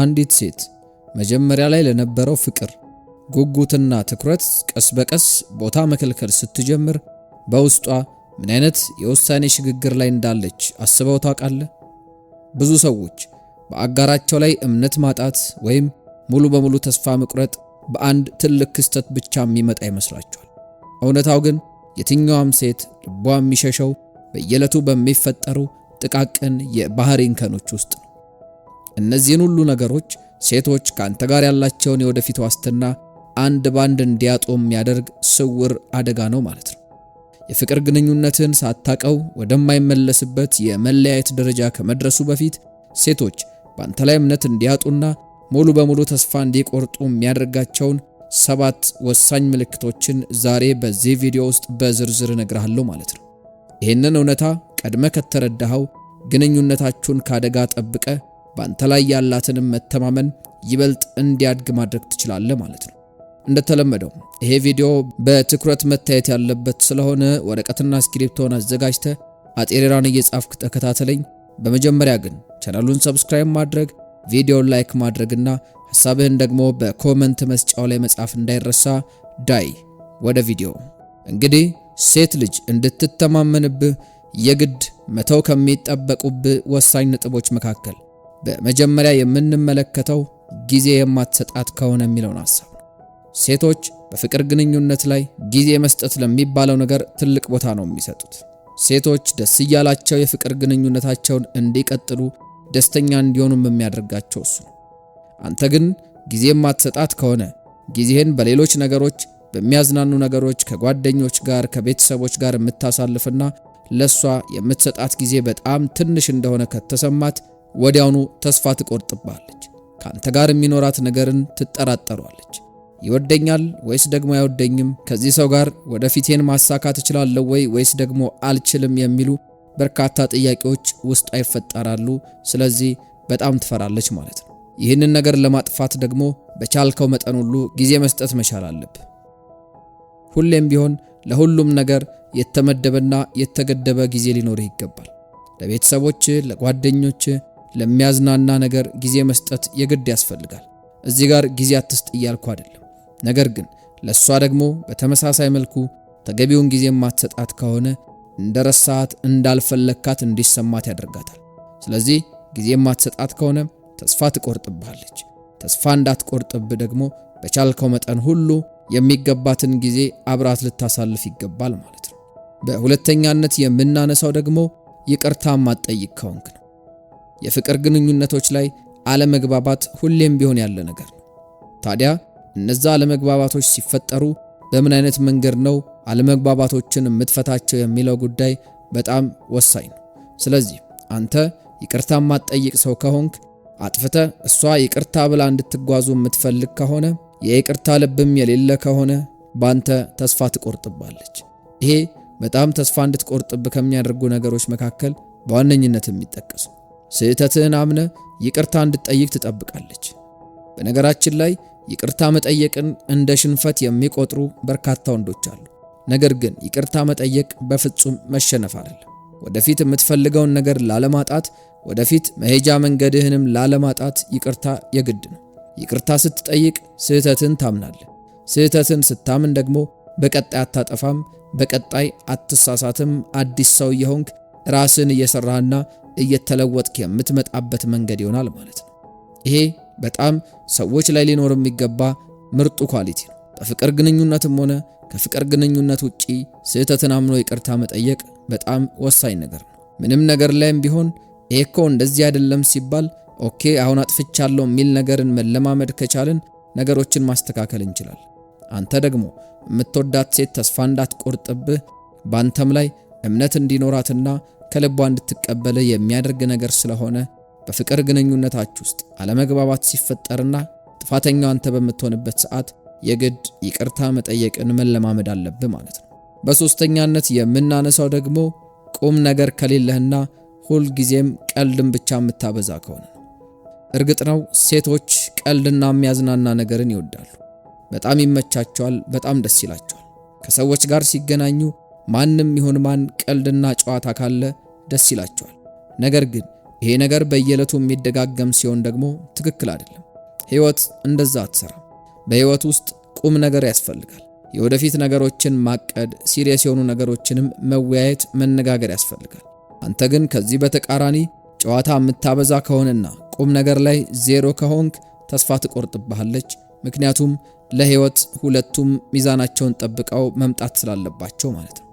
አንዲት ሴት መጀመሪያ ላይ ለነበረው ፍቅር ጉጉትና ትኩረት ቀስ በቀስ ቦታ መከልከል ስትጀምር በውስጧ ምን አይነት የውሳኔ ሽግግር ላይ እንዳለች አስበው ታውቃለህ? ብዙ ሰዎች በአጋራቸው ላይ እምነት ማጣት ወይም ሙሉ በሙሉ ተስፋ መቁረጥ በአንድ ትልቅ ክስተት ብቻ የሚመጣ ይመስላቸዋል። እውነታው ግን የትኛዋም ሴት ልቧ የሚሸሸው በየዕለቱ በሚፈጠሩ ጥቃቅን የባህሪ እንከኖች ውስጥ ነው። እነዚህን ሁሉ ነገሮች ሴቶች ካንተ ጋር ያላቸውን የወደፊት ዋስትና አንድ ባንድ እንዲያጡ የሚያደርግ ስውር አደጋ ነው ማለት ነው። የፍቅር ግንኙነትን ሳታቀው ወደማይመለስበት የመለያየት ደረጃ ከመድረሱ በፊት ሴቶች በአንተ ላይ እምነት እንዲያጡና ሙሉ በሙሉ ተስፋ እንዲቆርጡ የሚያደርጋቸውን 7 ወሳኝ ምልክቶችን ዛሬ በዚህ ቪዲዮ ውስጥ በዝርዝር እነግርሃለሁ ማለት ነው። ይህንን እውነታ ቀድመ ከተረዳኸው ግንኙነታችሁን ካደጋ ጠብቀ በአንተ ላይ ያላትንም መተማመን ይበልጥ እንዲያድግ ማድረግ ትችላለህ ማለት ነው። እንደተለመደው ይሄ ቪዲዮ በትኩረት መታየት ያለበት ስለሆነ ወረቀትና እስክሪፕቶን አዘጋጅተህ አጤሬራን እየጻፍክ ተከታተለኝ። በመጀመሪያ ግን ቻናሉን ሰብስክራይብ ማድረግ፣ ቪዲዮን ላይክ ማድረግና ሐሳብህን ደግሞ በኮሜንት መስጫው ላይ መጻፍ እንዳይረሳ። ዳይ ወደ ቪዲዮ። እንግዲህ ሴት ልጅ እንድትተማመንብህ የግድ መተው ከሚጠበቁብህ ወሳኝ ነጥቦች መካከል በመጀመሪያ የምንመለከተው ጊዜ የማትሰጣት ከሆነ የሚለውን ሐሳብ ነው። ሴቶች በፍቅር ግንኙነት ላይ ጊዜ መስጠት ለሚባለው ነገር ትልቅ ቦታ ነው የሚሰጡት። ሴቶች ደስ እያላቸው የፍቅር ግንኙነታቸውን እንዲቀጥሉ ደስተኛ እንዲሆኑም የሚያደርጋቸው እሱ ነው። አንተ ግን ጊዜ የማትሰጣት ከሆነ ጊዜህን በሌሎች ነገሮች፣ በሚያዝናኑ ነገሮች፣ ከጓደኞች ጋር፣ ከቤተሰቦች ጋር የምታሳልፍና ለሷ የምትሰጣት ጊዜ በጣም ትንሽ እንደሆነ ከተሰማት ወዲያውኑ ተስፋ ትቆርጥባለች። ካንተ ጋር የሚኖራት ነገርን ትጠራጠሯለች። ይወደኛል ወይስ ደግሞ አይወደኝም? ከዚህ ሰው ጋር ወደፊቴን ማሳካት እችላለሁ ወይስ ደግሞ አልችልም? የሚሉ በርካታ ጥያቄዎች ውስጧ ይፈጠራሉ። ስለዚህ በጣም ትፈራለች ማለት ነው። ይህንን ነገር ለማጥፋት ደግሞ በቻልከው መጠን ሁሉ ጊዜ መስጠት መቻል አለብህ። ሁሌም ቢሆን ለሁሉም ነገር የተመደበና የተገደበ ጊዜ ሊኖርህ ይገባል። ለቤተሰቦች፣ ለጓደኞች፣ ለሚያዝናና ነገር ጊዜ መስጠት የግድ ያስፈልጋል። እዚህ ጋር ጊዜ አትስጥ እያልኩ አይደለም። ነገር ግን ለሷ ደግሞ በተመሳሳይ መልኩ ተገቢውን ጊዜ ማትሰጣት ከሆነ እንደረሳት፣ እንዳልፈለካት እንዲሰማት ያደርጋታል። ስለዚህ ጊዜ ማትሰጣት ከሆነ ተስፋ ትቆርጥብሃለች። ተስፋ እንዳትቆርጥብህ ደግሞ በቻልከው መጠን ሁሉ የሚገባትን ጊዜ አብራት ልታሳልፍ ይገባል ማለት ነው። በሁለተኛነት የምናነሳው ደግሞ ይቅርታ ማትጠይቅ ከሆንክ ነው። የፍቅር ግንኙነቶች ላይ አለመግባባት ሁሌም ቢሆን ያለ ነገር ነው። ታዲያ እነዛ አለመግባባቶች ሲፈጠሩ በምን አይነት መንገድ ነው አለመግባባቶችን የምትፈታቸው የሚለው ጉዳይ በጣም ወሳኝ ነው። ስለዚህ አንተ ይቅርታ ማትጠይቅ ሰው ከሆንክ አጥፍተ እሷ ይቅርታ ብላ እንድትጓዙ የምትፈልግ ከሆነ የይቅርታ ልብም የሌለ ከሆነ ባንተ ተስፋ ትቆርጥባለች። ይሄ በጣም ተስፋ እንድትቆርጥብ ከሚያደርጉ ነገሮች መካከል በዋነኝነት የሚጠቀሱ ስህተትህን አምነ ይቅርታ እንድትጠይቅ ትጠብቃለች። በነገራችን ላይ ይቅርታ መጠየቅን እንደ ሽንፈት የሚቆጥሩ በርካታ ወንዶች አሉ። ነገር ግን ይቅርታ መጠየቅ በፍጹም መሸነፍ አይደለም። ወደፊት የምትፈልገውን ነገር ላለማጣት፣ ወደፊት መሄጃ መንገድህንም ላለማጣት ይቅርታ የግድ ነው። ይቅርታ ስትጠይቅ ስህተትን ታምናለህ። ስህተትን ስታምን ደግሞ በቀጣይ አታጠፋም፣ በቀጣይ አትሳሳትም። አዲስ ሰው የሆንክ ራስን እየሰራህና እየተለወጥክ የምትመጣበት መንገድ ይሆናል ማለት ነው። ይሄ በጣም ሰዎች ላይ ሊኖር የሚገባ ምርጡ ኳሊቲ ነው። በፍቅር ግንኙነትም ሆነ ከፍቅር ግንኙነት ውጪ ስህተትን አምኖ ይቅርታ መጠየቅ በጣም ወሳኝ ነገር ነው። ምንም ነገር ላይም ቢሆን እኮ እንደዚህ አይደለም ሲባል ኦኬ አሁን አጥፍቻለሁ የሚል ነገርን መለማመድ ከቻልን ነገሮችን ማስተካከል እንችላለን። አንተ ደግሞ የምትወዳት ሴት ተስፋ እንዳትቆርጥብህ ባንተም ላይ እምነት እንዲኖራትና ከልቧ እንድትቀበል የሚያደርግ ነገር ስለሆነ በፍቅር ግንኙነታችሁ ውስጥ አለመግባባት ሲፈጠርና ጥፋተኛው አንተ በምትሆንበት ሰዓት የግድ ይቅርታ መጠየቅን መለማመድ አለብህ ማለት ነው። በሶስተኛነት የምናነሳው ደግሞ ቁም ነገር ከሌለህና ሁል ጊዜም ቀልድን ብቻ የምታበዛ ከሆነ ነው። እርግጥ ነው ሴቶች ቀልድና የሚያዝናና ነገርን ይወዳሉ። በጣም ይመቻቸዋል፣ በጣም ደስ ይላቸዋል። ከሰዎች ጋር ሲገናኙ ማንም ይሁን ማን ቀልድና ጨዋታ ካለ ደስ ይላቸዋል። ነገር ግን ይሄ ነገር በየዕለቱ የሚደጋገም ሲሆን ደግሞ ትክክል አይደለም። ሕይወት እንደዛ አትሰራም። በሕይወት ውስጥ ቁም ነገር ያስፈልጋል። የወደፊት ነገሮችን ማቀድ፣ ሲሪየስ የሆኑ ነገሮችንም መወያየት፣ መነጋገር ያስፈልጋል። አንተ ግን ከዚህ በተቃራኒ ጨዋታ የምታበዛ ከሆነና ቁም ነገር ላይ ዜሮ ከሆንክ ተስፋ ትቆርጥብሃለች። ምክንያቱም ለሕይወት ሁለቱም ሚዛናቸውን ጠብቀው መምጣት ስላለባቸው ማለት ነው።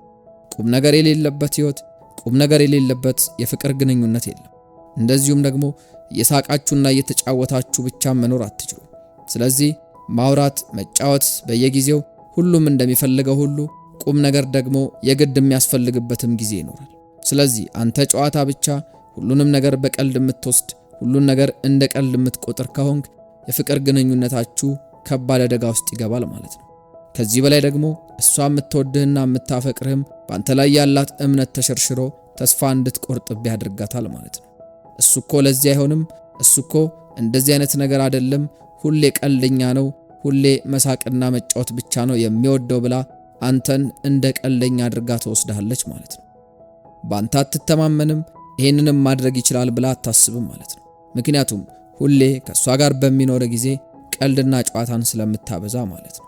ቁም ነገር የሌለበት ሕይወት፣ ቁም ነገር የሌለበት የፍቅር ግንኙነት የለም። እንደዚሁም ደግሞ እየሳቃችሁና እየተጫወታችሁ ብቻ መኖር አትችሉ። ስለዚህ ማውራት፣ መጫወት በየጊዜው ሁሉም እንደሚፈልገው ሁሉ ቁም ነገር ደግሞ የግድ የሚያስፈልግበትም ጊዜ ይኖራል። ስለዚህ አንተ ጨዋታ ብቻ ሁሉንም ነገር በቀልድ የምትወስድ፣ ሁሉን ነገር እንደ ቀልድ የምትቆጥር ከሆንክ የፍቅር ግንኙነታችሁ ከባድ አደጋ ውስጥ ይገባል ማለት ነው። ከዚህ በላይ ደግሞ እሷ የምትወድህና የምታፈቅርህም በአንተ ላይ ያላት እምነት ተሸርሽሮ ተስፋ እንድትቆርጥብህ ያደርጋታል ማለት ነው። እሱ እኮ ለዚህ አይሆንም፣ እሱ እኮ እንደዚህ አይነት ነገር አይደለም፣ ሁሌ ቀልደኛ ነው፣ ሁሌ መሳቅና መጫወት ብቻ ነው የሚወደው ብላ አንተን እንደ ቀልደኛ አድርጋ ትወስድሃለች ማለት ነው። በአንተ አትተማመንም፣ ይሄንንም ማድረግ ይችላል ብላ አታስብም ማለት ነው። ምክንያቱም ሁሌ ከእሷ ጋር በሚኖር ጊዜ ቀልድና ጨዋታን ስለምታበዛ ማለት ነው።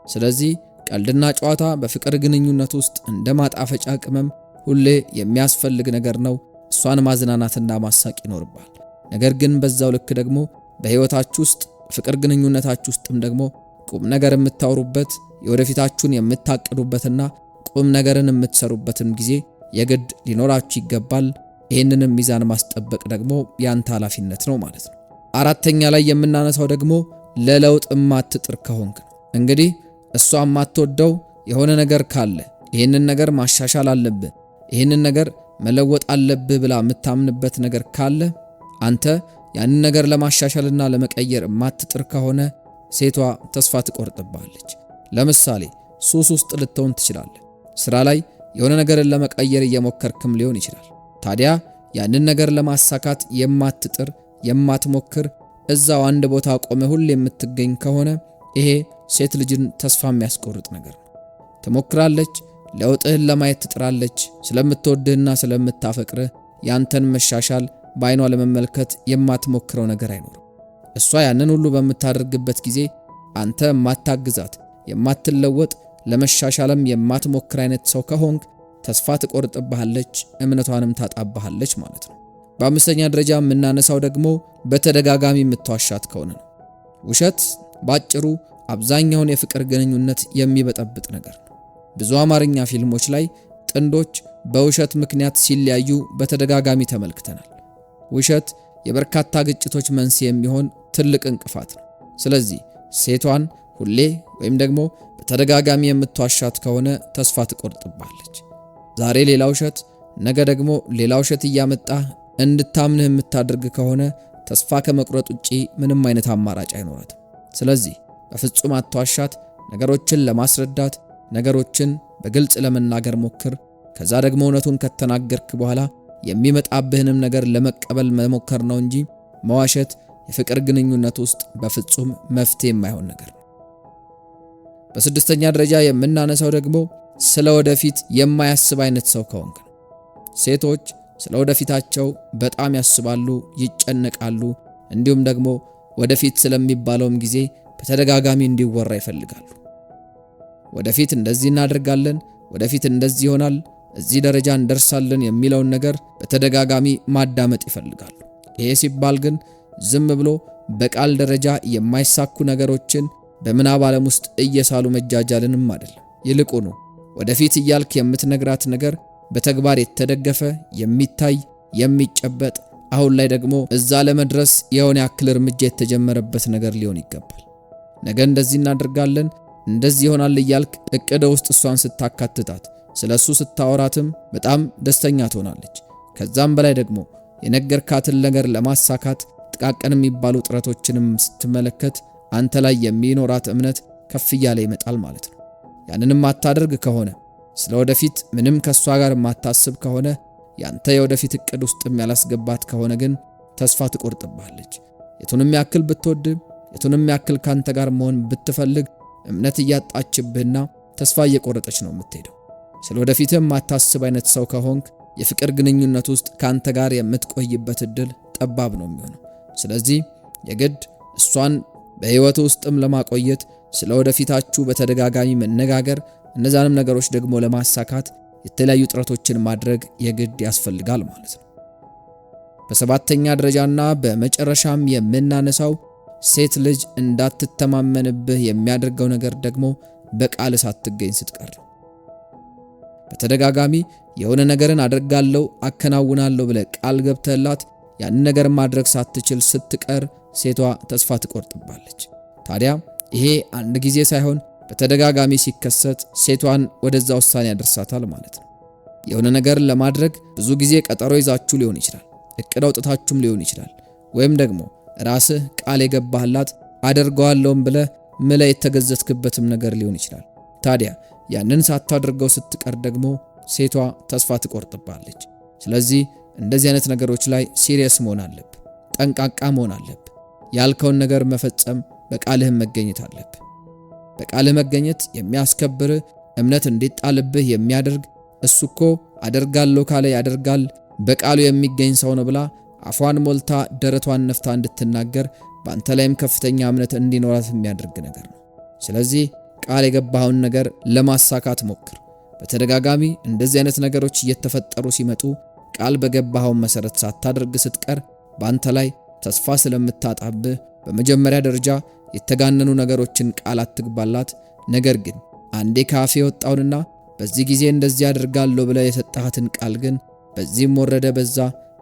ስለዚህ ቀልድና ጨዋታ በፍቅር ግንኙነት ውስጥ እንደ ማጣፈጫ ቅመም ሁሌ የሚያስፈልግ ነገር ነው። እሷን ማዝናናትና ማሳቅ ይኖርባል። ነገር ግን በዛው ልክ ደግሞ በሕይወታችሁ ውስጥ ፍቅር ግንኙነታችሁ ውስጥም ደግሞ ቁም ነገር የምታወሩበት የወደፊታችሁን የምታቅዱበትና ቁም ነገርን የምትሰሩበትም ጊዜ የግድ ሊኖራችሁ ይገባል። ይህንንም ሚዛን ማስጠበቅ ደግሞ ያንተ ኃላፊነት ነው ማለት ነው። አራተኛ ላይ የምናነሳው ደግሞ ለለውጥ የማትጥር ከሆንክ ነው። እንግዲህ እሷ የማትወደው የሆነ ነገር ካለ ይህንን ነገር ማሻሻል አለብህ፣ ይህንን ነገር መለወጥ አለብህ ብላ የምታምንበት ነገር ካለ አንተ ያንን ነገር ለማሻሻልና ለመቀየር የማትጥር ከሆነ ሴቷ ተስፋ ትቆርጥብሃለች። ለምሳሌ ሱስ ውስጥ ልትሆን ትችላለህ። ስራ ላይ የሆነ ነገርን ለመቀየር እየሞከርክም ሊሆን ይችላል። ታዲያ ያንን ነገር ለማሳካት የማትጥር የማትሞክር እዛው አንድ ቦታ ቆመ ሁሌ የምትገኝ ከሆነ ይሄ ሴት ልጅን ተስፋ የሚያስቆርጥ ነገር ነው። ትሞክራለች፣ ለውጥህን ለማየት ትጥራለች። ስለምትወድህና ስለምታፈቅርህ ያንተን መሻሻል በዓይኗ ለመመልከት የማትሞክረው ነገር አይኖርም። እሷ ያንን ሁሉ በምታደርግበት ጊዜ አንተ የማታግዛት የማትለወጥ ለመሻሻልም የማትሞክር አይነት ሰው ከሆንክ ተስፋ ትቆርጥብሃለች፣ እምነቷንም ታጣብሃለች ማለት ነው። በአምስተኛ ደረጃ የምናነሳው ደግሞ በተደጋጋሚ የምትዋሻት ከሆነ ነው። ውሸት ባጭሩ አብዛኛውን የፍቅር ግንኙነት የሚበጠብጥ ነገር ነው። ብዙ አማርኛ ፊልሞች ላይ ጥንዶች በውሸት ምክንያት ሲለያዩ በተደጋጋሚ ተመልክተናል። ውሸት የበርካታ ግጭቶች መንስኤ የሚሆን ትልቅ እንቅፋት ነው። ስለዚህ ሴቷን ሁሌ ወይም ደግሞ በተደጋጋሚ የምትዋሻት ከሆነ ተስፋ ትቆርጥብሃለች። ዛሬ ሌላ ውሸት፣ ነገ ደግሞ ሌላ ውሸት እያመጣ እንድታምንህ የምታደርግ ከሆነ ተስፋ ከመቁረጥ ውጪ ምንም አይነት አማራጭ አይኖራትም። ስለዚህ በፍጹም አትዋሻት። ነገሮችን ለማስረዳት ነገሮችን በግልጽ ለመናገር ሞክር። ከዛ ደግሞ እውነቱን ከተናገርክ በኋላ የሚመጣብህንም ነገር ለመቀበል መሞከር ነው እንጂ መዋሸት የፍቅር ግንኙነት ውስጥ በፍጹም መፍትሄ የማይሆን ነገር ነው። በስድስተኛ ደረጃ የምናነሳው ደግሞ ስለ ወደፊት የማያስብ አይነት ሰው ከሆንክ ነው። ሴቶች ስለ ወደፊታቸው በጣም ያስባሉ፣ ይጨነቃሉ። እንዲሁም ደግሞ ወደፊት ስለሚባለውም ጊዜ በተደጋጋሚ እንዲወራ ይፈልጋሉ። ወደፊት እንደዚህ እናደርጋለን፣ ወደፊት እንደዚህ ይሆናል፣ እዚህ ደረጃ እንደርሳለን የሚለውን ነገር በተደጋጋሚ ማዳመጥ ይፈልጋሉ። ይሄ ሲባል ግን ዝም ብሎ በቃል ደረጃ የማይሳኩ ነገሮችን በምናብ ዓለም ውስጥ እየሳሉ መጃጃልንም አይደለም። ይልቁኑ ወደፊት እያልክ የምትነግራት ነገር በተግባር የተደገፈ የሚታይ የሚጨበጥ፣ አሁን ላይ ደግሞ እዛ ለመድረስ የሆነ ያክል እርምጃ የተጀመረበት ነገር ሊሆን ይገባል። ነገ እንደዚህ እናደርጋለን፣ እንደዚህ ይሆናል እያልክ እቅድ ውስጥ እሷን ስታካትታት፣ ስለሱ ስታወራትም በጣም ደስተኛ ትሆናለች። ከዛም በላይ ደግሞ የነገርካትን ነገር ለማሳካት ጥቃቅን የሚባሉ ጥረቶችንም ስትመለከት አንተ ላይ የሚኖራት እምነት ከፍ እያለ ይመጣል ማለት ነው። ያንንም ማታደርግ ከሆነ ስለ ወደፊት ምንም ከሷ ጋር ማታስብ ከሆነ ያንተ የወደፊት እቅድ ውስጥ ያላስገባት ከሆነ ግን ተስፋ ትቆርጥብሃለች። የቱንም ያክል ብትወድ የቱንም ያክል ካንተ ጋር መሆን ብትፈልግ እምነት እያጣችብህና ተስፋ እየቆረጠች ነው የምትሄደው። ስለ ወደፊትም ማታስብ አይነት ሰው ከሆንክ የፍቅር ግንኙነት ውስጥ ካንተ ጋር የምትቆይበት እድል ጠባብ ነው የሚሆነው። ስለዚህ የግድ እሷን በህይወት ውስጥም ለማቆየት ስለ ወደፊታችሁ በተደጋጋሚ መነጋገር፣ እነዛንም ነገሮች ደግሞ ለማሳካት የተለያዩ ጥረቶችን ማድረግ የግድ ያስፈልጋል ማለት ነው። በሰባተኛ ደረጃና በመጨረሻም የምናነሳው ሴት ልጅ እንዳትተማመንብህ የሚያደርገው ነገር ደግሞ በቃል ሳትገኝ ስትቀር ነው። በተደጋጋሚ የሆነ ነገርን አደርጋለሁ አከናውናለሁ ብለህ ቃል ገብተላት ያንን ነገር ማድረግ ሳትችል ስትቀር ሴቷ ተስፋ ትቆርጥባለች። ታዲያ ይሄ አንድ ጊዜ ሳይሆን በተደጋጋሚ ሲከሰት ሴቷን ወደዛ ውሳኔ ያደርሳታል ማለት ነው። የሆነ ነገር ለማድረግ ብዙ ጊዜ ቀጠሮ ይዛችሁ ሊሆን ይችላል፣ እቅድ አውጥታችሁም ሊሆን ይችላል፣ ወይም ደግሞ ራስህ ቃል የገባህላት አደርገዋለሁም ብለህ ምለ የተገዘትክበትም ነገር ሊሆን ይችላል። ታዲያ ያንን ሳታደርገው ስትቀር ደግሞ ሴቷ ተስፋ ትቆርጥባለች። ስለዚህ እንደዚህ አይነት ነገሮች ላይ ሲሪየስ መሆን አለብህ፣ ጠንቃቃ መሆን አለብህ። ያልከውን ነገር መፈጸም፣ በቃልህ መገኘት አለብህ። በቃልህ መገኘት የሚያስከብር፣ እምነት እንዲጣልብህ የሚያደርግ እሱኮ አደርጋለሁ ካለ ያደርጋል፣ በቃሉ የሚገኝ ሰው ነው ብላ አፏን ሞልታ ደረቷን ነፍታ እንድትናገር በአንተ ላይም ከፍተኛ እምነት እንዲኖራት የሚያደርግ ነገር ነው። ስለዚህ ቃል የገባኸውን ነገር ለማሳካት ሞክር። በተደጋጋሚ እንደዚህ አይነት ነገሮች እየተፈጠሩ ሲመጡ ቃል በገባኸው መሰረት ሳታደርግ ስትቀር በአንተ ላይ ተስፋ ስለምታጣብህ በመጀመሪያ ደረጃ የተጋነኑ ነገሮችን ቃል አትግባላት። ነገር ግን አንዴ ካፌ የወጣውንና በዚህ ጊዜ እንደዚህ አደርጋለሁ ብለህ የሰጣሃትን ቃል ግን በዚህም ወረደ በዛ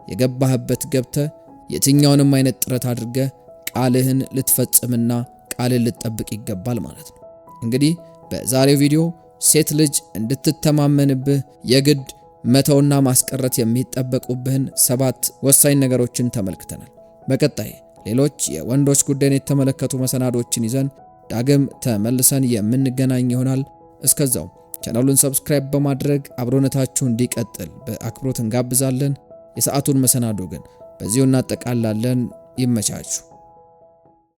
የገባህበት ገብተህ የትኛውንም አይነት ጥረት አድርገህ ቃልህን ልትፈጽምና ቃልህን ልትጠብቅ ይገባል ማለት ነው። እንግዲህ በዛሬው ቪዲዮ ሴት ልጅ እንድትተማመንብህ የግድ መተውና ማስቀረት የሚጠበቁብህን 7 ወሳኝ ነገሮችን ተመልክተናል። በቀጣይ ሌሎች የወንዶች ጉዳይን የተመለከቱ መሰናዶችን ይዘን ዳግም ተመልሰን የምንገናኝ ይሆናል። እስከዛው ቻናሉን ሰብስክራይብ በማድረግ አብሮነታችሁ እንዲቀጥል በአክብሮት እንጋብዛለን። የሰዓቱን መሰናዶ ግን በዚሁ እናጠቃላለን። ይመቻችሁ።